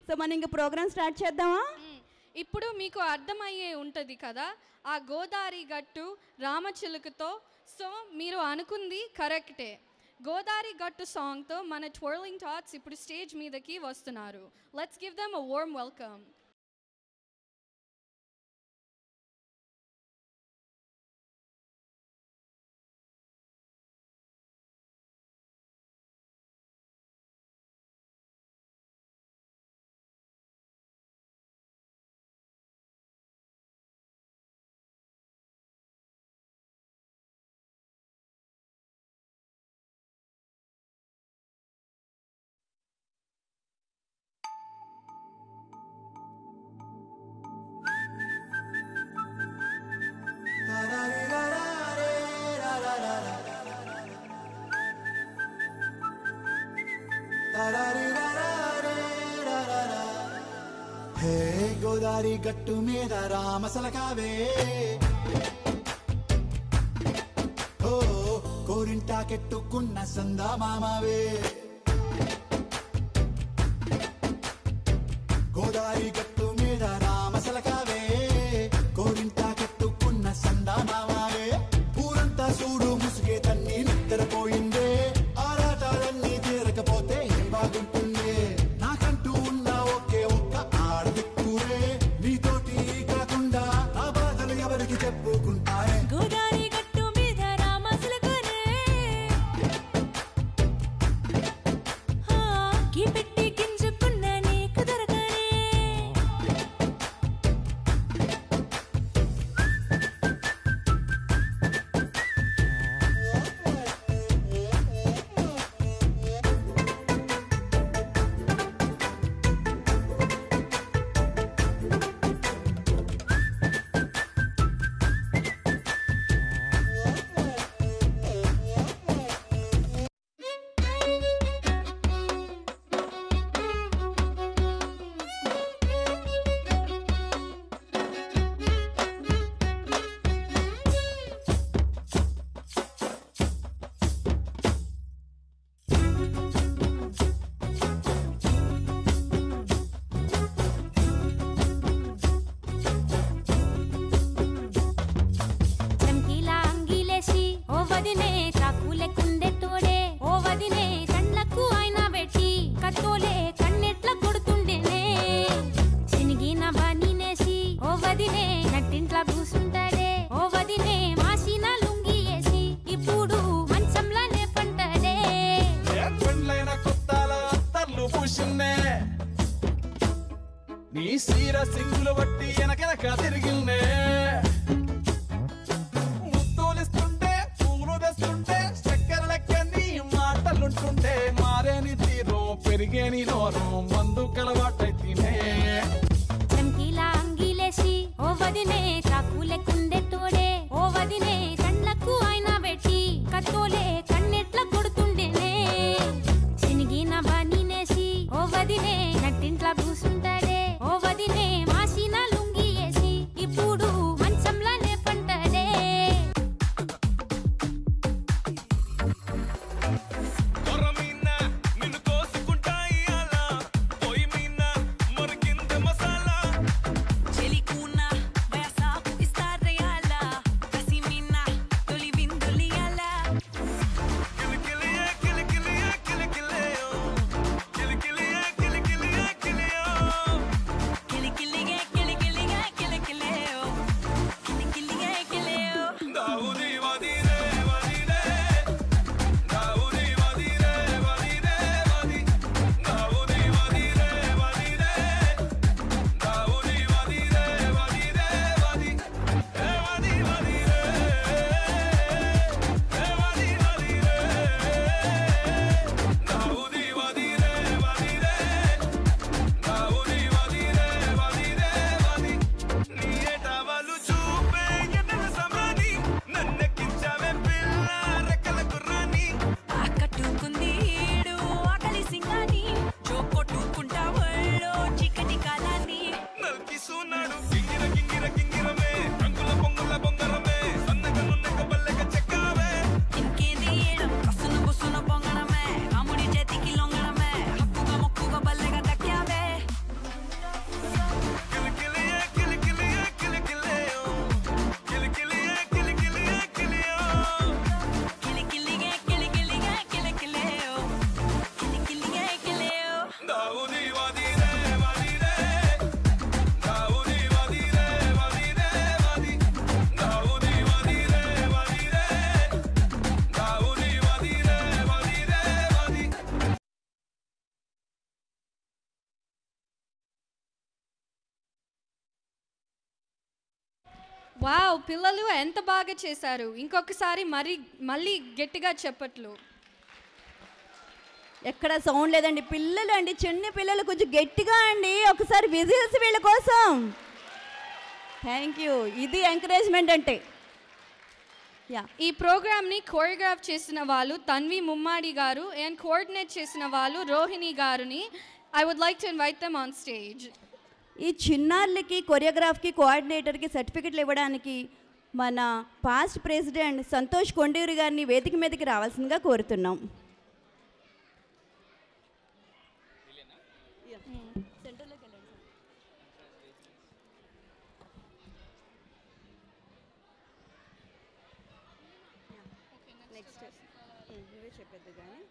So మనం ఇంక programme start చేద్దామా? ఇప్పుడు మీకు అర్థమయ్యే ఉంటుంది కదా ఆ గోదావరి గట్టు రామచిలుకతో. సో మీరు అనుకుంది కరెక్టే. గోదావరి గట్టు సాంగ్తో మన ట్విర్లింగ్ టాట్స్ ఇప్పుడు స్టేజ్ మీదకి వస్తున్నారు. Let's give them a warm welcome. Hey Godavari గట్టు మీద రామసలకావే, ఓ కోరింటాకెట్టుకున్న సందా మామావే. గోదావరి గట్టు మీద రామసలకావే, కోరింటాకెట్టుకున్న సందా మామావే. ఊరంతా చూడు ముసుగే తన్ని నిద్రపోయిందే, ఆరాటాలన్నీ తీరకపోతే ఏం బాగుంటుందే. నాకంటూ ఉన్న ఒకే ఒక్క ఆడదిక్కురే, నీతోటి కాకుండా ఆ బాధలు ఎవరికి చెప్పుకుంటారే. గోదావరి గట్టు మీద రామసలకనే, పెట్టి గింజుకున్న నీకు దొరకనే. చమ్కీలా అంగిలేసి ఓ వదినే చాకులే కుందే తోడే, ఓ వదినే కండ్లకు ఆయన పెట్టి కత్తోలే కన్నెట్ల కొడుతుండేనే. చినిగిన బనీనేసి ఓ వదినే నట్టింట్లా కూసుంటాడే, ఓ వదినే మాసిన లుంగి వేసి ఇప్పుడు మంచంలానే పంటాడే. పెండ్లైన కొత్తాల అత్తర్లు పూసిన్నే, నీ సీర సింగులు బట్టి వెనకెనక తిరిగిన్నే. ముత్తులిస్తుంటే పూలు తెస్తుంటే చక్కెర లెక్క నీ మాటలుంటుంటే, మారేని తీరు పెరిగేని నోరు మందు కలవాటైతేనే. చమ్కీలా అంగిలేసి ఓ వదినే చాకులే కుందే తోడే, ఓ వదినే కండ్లకు ఆయన పెట్టి కత్తోలే కన్నెట్ల కొడుతుండేనే. చినిగిన బనీనేసి ఓ వదినే నట్టింట్లా కూసుంటాడే, ఓ వదినే మాసిన లుంగి వేసి ఇప్పుడు మంచంలానే పంటాడే. కొరమీన నిన్ను కోసుకుంటా ఇయ్యాల, పొయ్యి మీన మరిగింద మసాలా. చెలికూనా వయసాకు ఇస్తారయాల, కసిమినా తొలి విందులియాల. కిలికిలియే కిలికిలియే కిలికిలియో, కిలికిలియే కిలికిలియే కిలియో. వావ్, పిల్లలు ఎంత బాగా చేశారు. ఇంకొకసారి మళ్ళీ గట్టిగా చెప్పట్లు. ఎక్కడ సౌండ్ లేదండి. పిల్లలు అండి, చిన్న పిల్లలు కొంచెం గట్టిగా అండి. ఒకసారి విజిల్స్ వీళ్ళ కోసం. Thank you. ఇది ఎంకరేజ్మెంట్ అంటే. యా, ఈ ప్రోగ్రామ్ని కోరియోగ్రాఫ్ చేసిన వాళ్ళు తన్వి ముమ్మాడి గారు అండ్ కోఆర్డినేట్ చేసిన వాళ్ళు రోహిణి గారుని I would like to invite them on stage. ఈ చిన్నారులకి కొరియోగ్రాఫ్కి కోఆర్డినేటర్కి సర్టిఫికెట్లు ఇవ్వడానికి మన పాస్ట్ ప్రెసిడెంట్ సంతోష్ కొండూరి గారిని వేదిక మీదకి రావాల్సిందిగా కోరుతున్నాం. చెప్పేది కానీ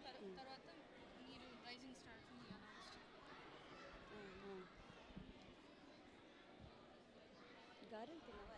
గారెలు తినవా?